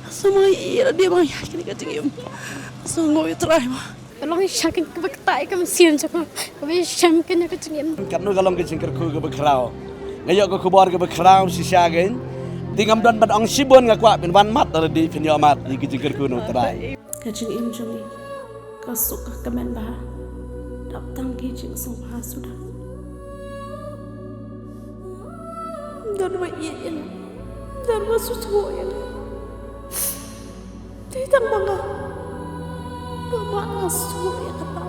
Semua iya dia bang yakin kecil. Semua itu terakhir. Kalau yakin kebetai kami sian cakap, kami yakin kecil. Kanu kalong ke jingkar ku ke bekrau. Ngayok ke kubor ke bekrau si siagen. Tingam don bad ong sibon ngakwa bin wan mat ada di pinyo mat di jingkar ku no terai. Kecil im jumi. Kau suka kemen bah. Datang kecil semua sudah. Dan iya dan susu yang tidak mana bapak susu yang kata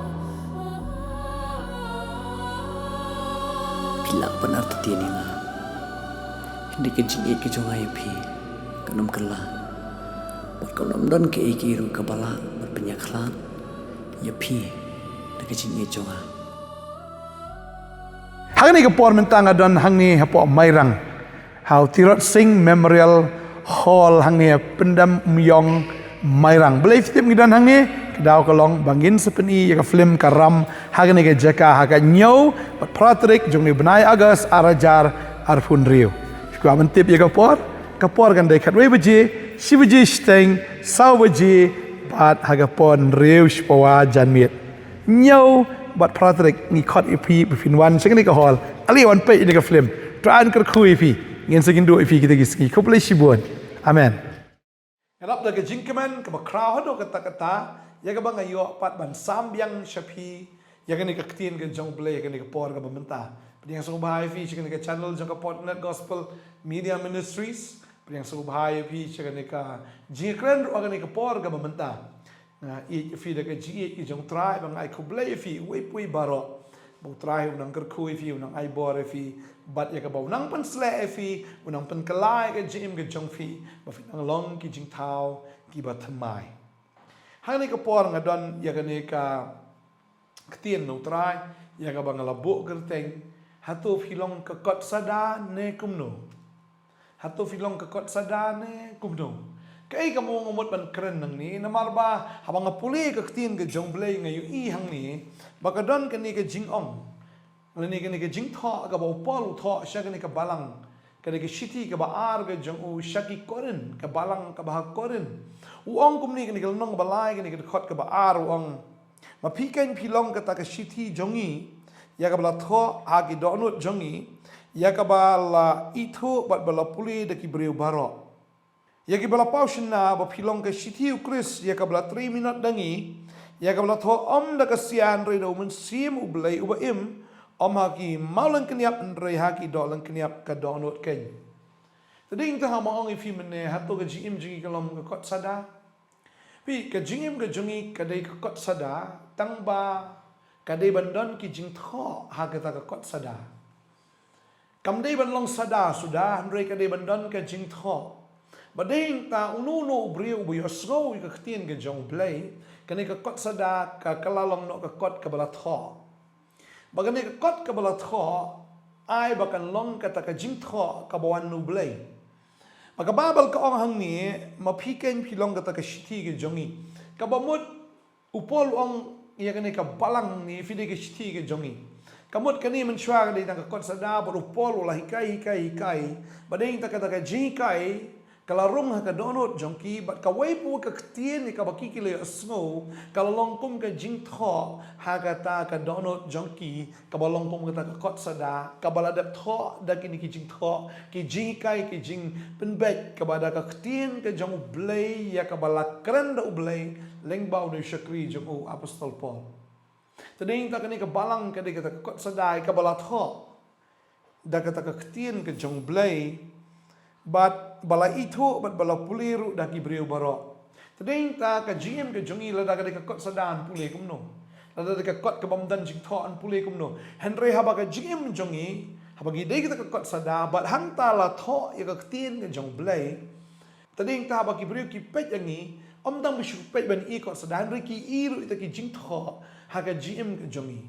Pila benar tadi ni mah. Hindi kejing iki jongai pi kanum kala. Berkanum don ke iki ru kabala berpenyaklan. Ya pi de kejing iki jonga. Hang ni kapor mentang adon hang ni hapo mairang. How Tirot Singh Memorial Hall hang ni pendam myong mairang. Belai fitim gidan hang ni kedau kolong bangin sepeni ya film karam hang ni ke jaka haga nyau pat pratrik jong ni benai agas arajar arfun riu. Fikwa mentip ya kapor kan dekat we beji si beji steng sau beji bat haga pon riu spawa janmit. Nyau bat pratrik ni khot ipi befin wan sing ni ka hall. Ali wan pe ni ka film. Tran ker khu ipi. Ngin segin do ifi kita giski. Kau boleh sibuan. Amen. Harap dah kejingkeman ke bakrau hado kata-kata ya ke bang ayo pat ban sambiang syapi ya ke ni ke ketin ke jong play ke ni ke por ke bementa. Pada yang suruh bahaya fi ke ni ke channel jong ke Portnet Gospel Media Ministries. Pada yang suruh bahaya fi ke ni ke jingkren ro ke ni ke por ke bementa. Nah, i fi dah ke ji i jong try bang ai ku play fi we pui barok. Bau terakhir unang kerkui fi unang ai bor fi bat ya ke bau nang pen sle fi unang pen kelai ke jim ke jong fi ba fi nang long ki jing tau ki ba thamai hang ni ke por ngadon ya ke ni ka ktien no trai ya ke bang labu kerteng hatu filong ke kot sada ne kumno hatu filong ke kot sada ne kumno kai kamu ngomot ban keren nang ni namar ba habang ngapuli ke ktien ke jong blay ngayu i hang ni bakadon ke ni ke jing ong ni ke jing tho ka ba pol tho sha ke ni ke balang ke ni ke shiti ke ba ar ke jong u shaki korin ke balang ke ba korin u ong kum ni ke nong balai ke ni ke khot ke ba ar u ong ma pi ken pilong ke ta ke shiti jongi ya ka bala tho ha ki donut jongi ya ka ba la itu bat bala puli de ki breu baro ya ki bala paushna ba pilong ke shiti ukris ya ka bala 3 minute dangi ya ka bala tho om da ka sian re do men sim u blai u ba im om ha ki maulan keniap re ha ki dolan keniap ka donut ken tading ta ha ma ong fi men ne ha to ka jim jingi kalom ka kot sada pi ka jingim ka jungi ka dei ka kot sada tang ba ka dei bandon ki jing tho ha ka ta ka kot sada kam dei ban long sada sudah re ka dei bandon ka jing tho bading ta ununo briu bu yosgo ka ktien ke jong play kani ka kot sada ka kalalong no ka kot ka bala tho bagani ka kot ka bala tho ai bakan long ka ta ka jing tho ka bawan nu play maka babal ka ong hang ni mapiken pilong ka ta ka shiti ke jongi ka bamut upol ong ya kani ka balang ni fide ke shiti ke jongi kamut kani mensyuar di ka kot sada baru upol ulah hikai bading ta ka jing kai kalau rung ha ka donut jongki bat ka wei pu ka ktien ni ka baki ki le snow kalau longkum ka jing tho ha ka ta ka donut jongki ka balongkum ka ta ka kot sada ka baladap tho da ki ni ki jing tho ki jing kai ki jing penbet ka bada ka ktien ka jong blay ya ka bala kren da blay leng bau ni shakri jong u apostol Paul tading ta ka ni ka balang ka de ka ta kot sada ka bala tho da ka ta ka ktien ka jong blay bat bala itu bat bala puliru dah ki breu baro tading ta ka jim ke jongi la da ka kot sadan pule kumno la da ka kot ka bamdan jing tho an pule kumno henry haba ka jim jongi haba gi dei ka kot sada bat hanta la tho ya ka tin ka jong blai tading ta haba ki breu ki pet yangi om dang bisu pet ban i kot sadan re ki iru ita ki jing tho ha ka jim ka jongi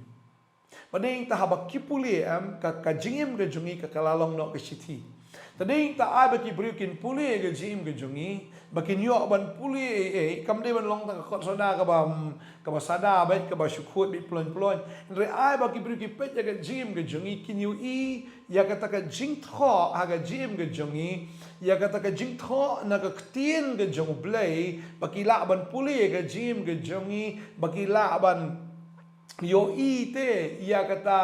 bading ta haba ki pule am ka jim ka jongi ka kalalong no ka shiti Tading ta ai baki brio kin puli ke jim ke jungi bakin yo ban puli kam de ban long ta khot soda ka ba sada ba ka ba shukut bi plon re ai baki brio ki pet ya ke jim ke jungi kin yu i ya ka ta ka jing tho ha ka jim ke jungi ya ka ta ka jing tho na ka ktien ke jung blai baki la ban puli ke jim ke jungi baki la ban yo i te ya ka ta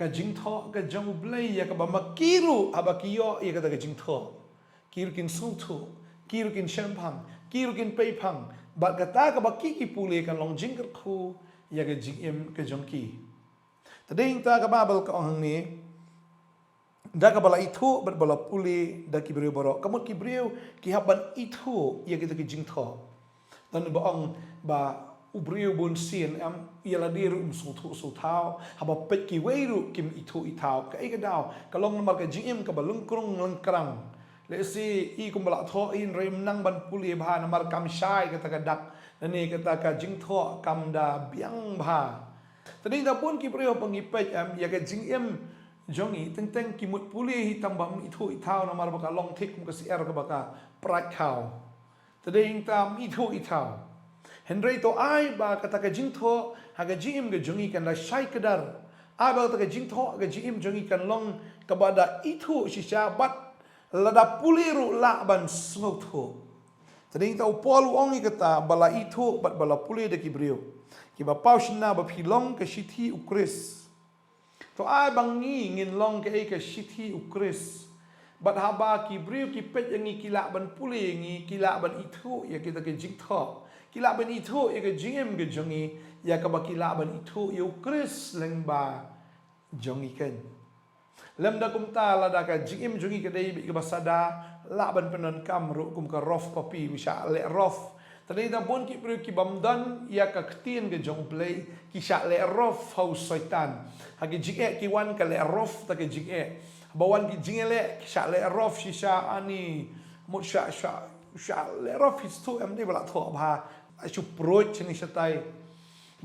ka jing tho ka jong blai ya ka ba makiru abakiyo ya ka ta ka jing tho kiru kin sung tho kiru kin shampang kiru kin pei pang ba ka ta ka ba ki pule kan long jing ka khu ya ka jing em ka jong ki tading ta ka babal ka ong ni da ka bala itu bat bala pule da ki brio boro kamut ki brio ki haban itu ya ka ta ki jing tho dan ba ong ba ubriu bun sin am ialah diru su thao haba pet ki weiru kim itu itao ka ega dau ka long namar ka jim ka balung krung lang krang le si I kum bala tho in rem nang ban puli bha namar kam shai ka ta ka dak ni ka ta ka jing tho kam da biang bha tadi da pun ki priyo pangi pet am ya ka jing em jongi teng ki mut puli hi tambam itu itao namar ba ka long thik kum ka si er ka ba ka prat khao tadi tam itu itao Henry to ai ba kata ka jing tho haga jim ga jungi kan la shai kadar ai ba kata ka jing tho ga jim jungi kan long kabada itu shisha bat lada puliru la ban smok tho tading ta upol ongi kata bala itu bat bala puli de kibrio ki ba paushna ba philong ka shithi ukris to ai bangi ngin long ka shithi ukris bat haba kibrio ki pet yangi kila ban puli ngi kila ban itu ya kita ke jing tho kila ban itu ya ke jim ke jongi ya ka ba kila ban itu ya ukris leng ba jongi ken lem da kum ta la da ka jim jongi ke dei bi ke basada la ban penon kam ru kum ka rof kopi misha le rof tadi da bon ki pru ki bamdan ya ka ktien ke jong play ki sha le rof hau syaitan hagi jike ki wan ka le rof ta ke jike bawan ki jingele ki sha le rof shisha ani mut sha le rof is tu am de bala tho ba asu proj ni satai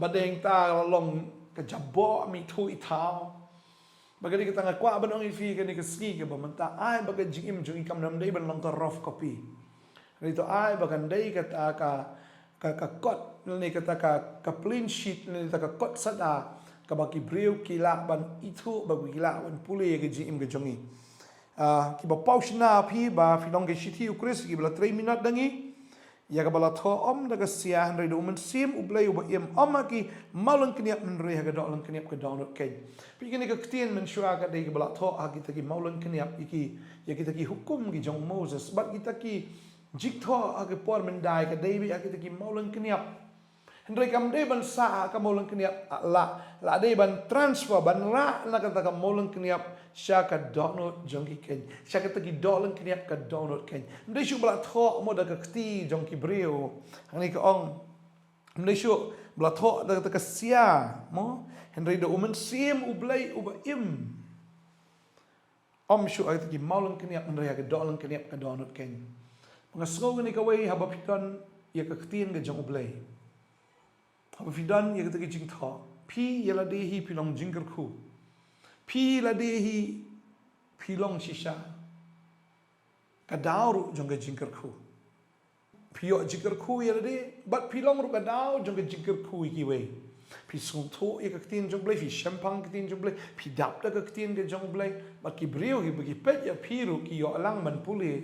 badeng ta long ka jabo mi thu itao bagari ka tanga kwa banong ifi ka ni ka ski ka bamanta ai baga jingim jungi kam nam dei ban long ka rof copy rito ai bagan dei ka ta ka kot ni ka ta ka clean sheet ni ta ka kot sada ka baki breu kila ban itu bagi kila ban pule ka jingim ka jungi ki ba paushna phi ba filong ke shithi ukris ki bla 3 minute dangi ya ka bala tho om daga sia handre do men sim ublay uba im omaki malang kniap men re ha dolan kniap ka download ken pi kini ka ktien men shua ka de ka bala tho agi ta ki malang kniap iki ya kita ki hukum ki jong Moses bat kita ki jik tho agi por men dai ka debi agi ta ki malang kniap handre kam de ban sa ka malang kniap la de ban transfer ban la na ka ta ka malang kniap sha ka download jong ki ken sha ka ta ki dolan kniap ka download ken de shu bala tho mo da ka kti jong ki brio ani ka ong de shu bala tho da ta ka sia mo handre do umen sim ublay uba im shu ay ta ki malang kniap handre ka dolan kniap ka download ken mga sngog ni ka way haba pikan ya ka ktien ga jong ublay haba fidan ya ka ta ki jing tho pi yala de hi pilong jingker khu pi la de hi pilong shisha kadauru jong ga jingker khu pio jingker khu yala de bat pilong ru kadau jong ga jingker khu ki we pi sung tho ya ka ktien jong blay pi shampang ktien jong blay pi dap da ka ktien ga jong blay bat ki brio hi bagi pet ya piru ki yo alang man puli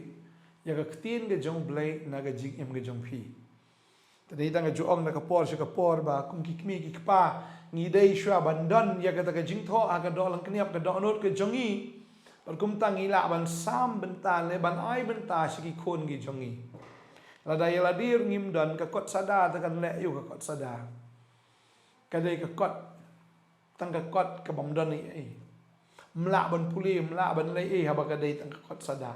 ya ka ktien ga jong blay na ga jing em ga jong pi tadi tanga juong na kapor siya kapor ba kung kikmi kikpa ngidei siya bandan ya kata ka jing tho aga dolang kniap ka download ka jongi par kum tang ila ban sam bentan le ban ai benta siki khon gi jongi la dai la dir ngim dan ka kot sada ta kan le yu ka kot sada ka dei ka kot tang ka kot ka bamdan ni ai mla ban puli mla ban le ai haba ka dei tang ka kot sada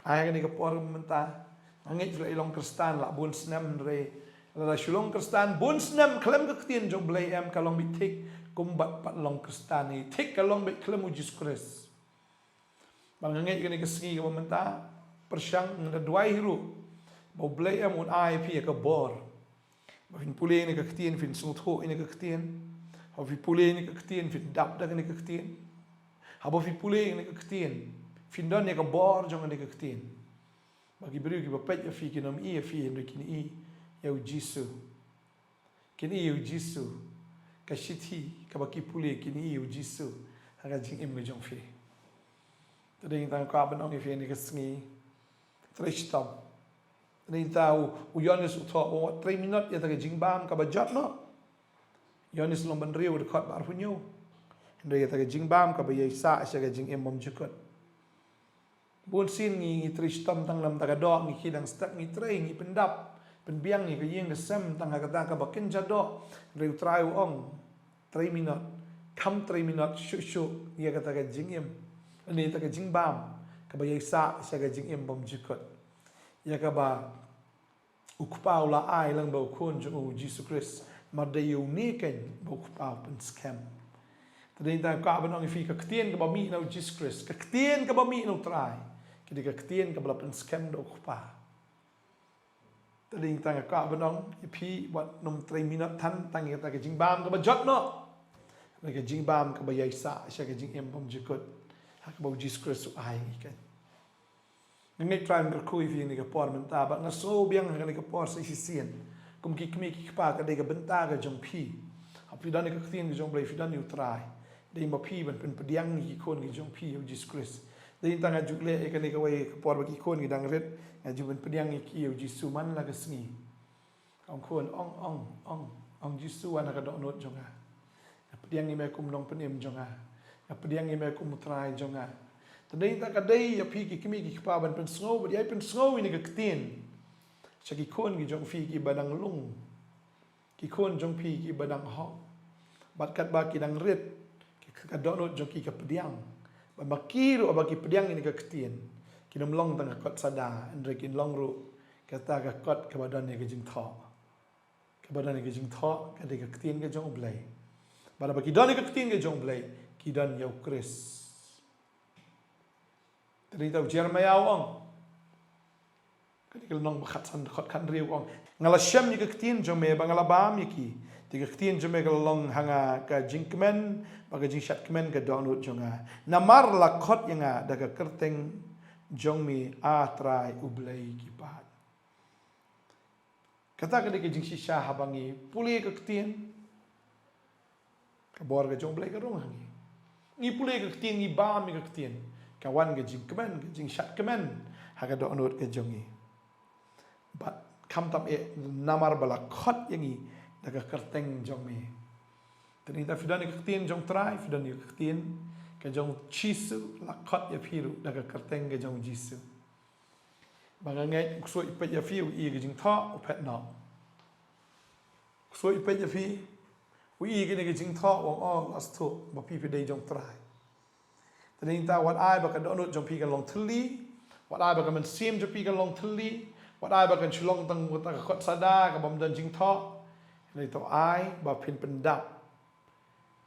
ai ka ni ka por menta angit la ilong kristan la bun snam re la shulong kristan bun snam klem ka ktien jong blay am kalong bi tik kumbat pat long kristan ni tik kalong bi klem Jesus Christ bang angit ka ni ka ski ka menta persyang na duai hiru bo blay am un ai pi ka bor ba fin puli ni ka ktien fin sung tho ni ka ktien ha fi puli ni ka ktien fin dap da ni ka ktien Habo fi pule ni ka ketien. Findon ni ka bor jong ni ka ketien. Bagi beri ki bapet ya fi kinom ya fi ndo kini ya Jisu. Kini ya Jisu. Ka shiti ka baki pule kini ya Jisu. Haga jing im jong fi. Tadi tang ka ban ong fi ni ka sngi. Trishtam. Tadi tahu Yohanes utho 3 minit ya ta jing bam ka bajat no. Yohanes long ban riu dekat bar punyo. Ndai ta jing bam ka ba yesa sya ka jing im bom jukut. Bun sin ngi Trishtam tang lam ta ka dok ngi kidang stak ngi tre ngi pendap penbiang ngi ka yeng ka sem tang ka ta ka bakin jadok riu trai ong 3 minit. Kam 3 minit syu ya ka ta ka jing im. Ani ta ka jing bam ka ba yesa sya ka jing im bom jukut. Ya ka ba ukpau la ai lang ba kun jo Jesus Christ ma de yu ni ken ba ukpau pen scam. Tadi ta ka ba nong fi ka ktien ka ba mi no Jesus Christ. Ka ktien ka ba mi no try. Kidi ka ktien ka ba pen scam do ukpa. Tadi ta ka ba nong pi wat nom 3 minit tan tang ta ka jing bam ka ba jot no. Ka jing bam ka ba yaisa sya ka jing em bom jikut. Ha ka ba Jesus Christ ai ken. Ngai try ka kui fi ni ka por menta ba nga so biang ka ni ka por sa sisien. Kum ki kmi ki pa ka de ka benta ka jong pi. Ha pi dan ni ka ktien ka jong blai fi dan ni try. Dei ma pi ban pen pediang ni kon ki jong pi Jesus Christ. Dei tanga jukle e ka ni ka wai ka por ba ki kon ki dang ret nga ju ban pediang ni ki Jesus man la ka sngi. Ong kon ong Jesus an ka do not jonga. Pediang ni me kum nong penem jonga. Pediang ni me kum try jonga. Tadai ta kadai ya pi ki kimi ki pa ban pen snow ba ai pen snow ni ka ktien. Cha ki kon ki jong fi ki badang lung. Ki kon jong pi ki badang ho. Bat kat ba ki dang ret ka donot jong ki ka pediang. Ba makiru ba ki pediang ni ka ktien. Ki nom long tang kot sada andre kin long ru kata ka kot ka badan ni ka jing tho. Ka badan ni ka jing tho ka de ka ktien ka jong blai. Ba ki don ni ka ktien ka jong blai ki don yau Chris. Tadi tahu Jeremiah ong. Kadikal nong bakat san khot kan riu ong. Ngala syam ni ka ktien jong me bangala bam yaki. Tiga ktien jong me ka long hanga ka jingkmen baga jing shat kmen ka donut jonga. Namar la khot yanga daga kerteng jong mi atrai ublai kipat. Kata ka dikal jing shisha habangi puli ka ktien. Ka bor ka jong blai ka rong hangi. Ni puli ka ktien ni bam ka ktien. Kawan ke jing kemen, ke jing shat kemen, haga do anut ke jongi. But kam tam e namar bala khot yangi daga kerteng jong me. Tani ta fidan ke ktien jong trai, fidan ke ktien ke jong chisu la khot ya phiru daga kerteng ke jong jisu. Banga ngai so ipet ya phiu i ke jing tho pet no. So ipet ya phi wi ke ne ke jing tho wong ong as thu ba pi dei jong trai. Tadi ta wat ai ba ka donut jong pi kan long thli, wat ai ba ka man sim jong pi kan long thli, wat ai ba kan chlong tang ta ka khot sada ka bam dan jing tho. Nei to ai ba pin pendap.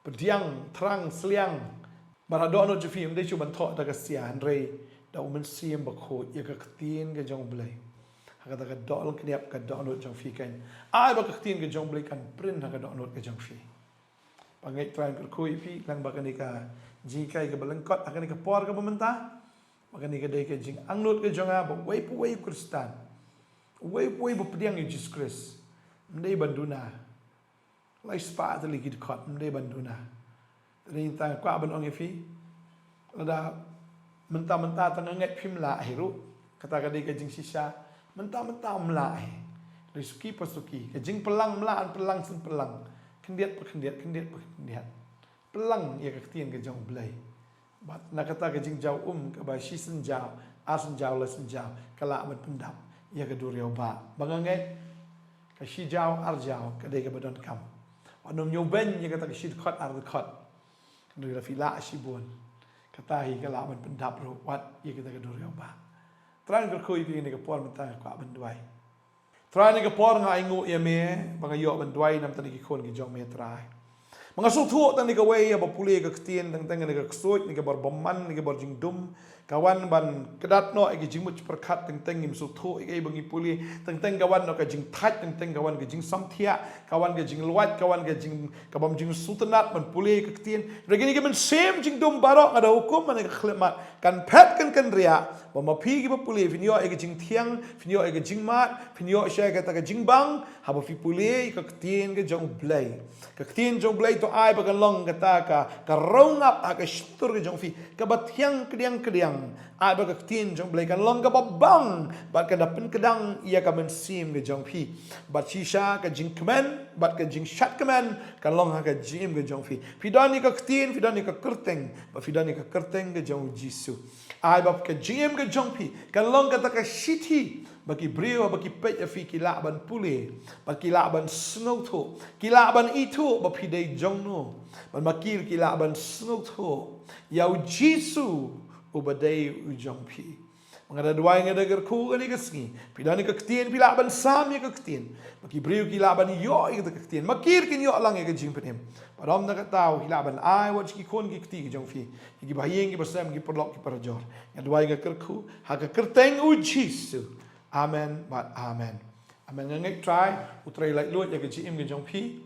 Pediang terang seliang. Ba donut jong pi am dei chu ban tho ta ka sian rei da man sim ba kho ya ka ktien ka jong blai. Ha ka ta ka dol kniap ka donut jong pi kan. Ai ba ka ktien ka jong blai kan print ha ka donut ka jong pi. Pangai try ka kui pi lang ba ka ni ka jikai ke belengkot akan ke por ke pemerintah maka ni ke dai ke jing angnut ke jonga ba wei Kristen wei bepediang Jesus Christ mendai banduna lai spa tali ki kot mendai banduna tadi ta kwa ban ong fi ada mentah tang nget phim la hiru kata ka dai ke jing sisa mentah mla risuki pasuki ke jing pelang mlaan pelang sen pelang kendiat pelang ya ka ktien ka jong blai bat na kata ka jing jau ka ba shi sen jau a sen jau la sen jau kala man pendap ya ka duriau ba bangangai ka shi jau ar jau ka de ka badon kam anom nyu ben ya kata ka shi khot ar khot du la fila shi bon kata hi kala man pendap ro wat ya kata ka duriau ba tran ka khoi bi ni ka por man ta ka ban duai tran ni ka por ngai ngu ya me bangayo ban duai nam tani ki khon ki jong me trai Mengasuk tuh tang ni kawai ya bapuli ke ketien tang ni ke kesuit ni ke berbeman ni ke berjingdum kawan ban kedat no igi jingmuc perkat teng ngim su thu igi bangi puli teng kawan no ke jing tat teng kawan ke jing samthia kawan ke jing luat kawan ke jing kabam jing sultanat ban puli ke ketien regini ke men sem jing dum barok ada hukum man ke khlemat kan pet kan ria ba ma phi gi ba puli finyo igi jing thiang finyo igi jing mat finyo sha ke ta ke jing bang ha ba fi puli ke ketien ke jong blai ke ketien jong blai to ai ba kan long kata ka rong up ka shtur ke jong fi ka ba thiang kediang ai ba ka tin jong blai kan long ka babang bat ka dapin kedang ia ka men sim ke jong phi bat shisha ka jing kemen bat ka jing shat kemen kan long ha ka jim ke jong phi pidani ka tin pidani ka kerteng ba pidani ka kerteng ke jong jisu ai ba ka jim ke jong phi kan long ka ta ka shithi bagi brio bagi pet ya fi kila ban pule bagi kila ban snow tho kila ban itu ba pidai jong no ban makir kila ban snow tho yau jisu ubadai ujong pi mengada dua yang ada gerku kan ikas ni pidani kektian pila ban sam ya kektian bagi brio kila ban yo itu kektian makir kin yo lang ya kejing penem padam nak tahu kila ban ai wat ki kon ki kti jong fi ki bahiyeng ki bersam ki perlok ki perjor yang dua yang gerku ha ke kerteng ujisu amen but amen amen ngek try utrai lai luat ya kejim ke jong pi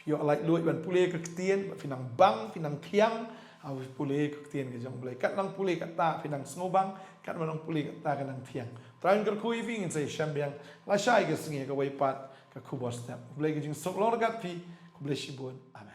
yo lai luat ban pule kektian finang bang finang kiang awis pulih ketien ke jong blai kat nang pulih kat ta pinang snobang kat manang pulih kat ta kanang tiang train ker kui ving sei shambiang la shai ke singe ke wai pat ka kubos step blai ke jing sok lor gat pi ku blai shibun amen.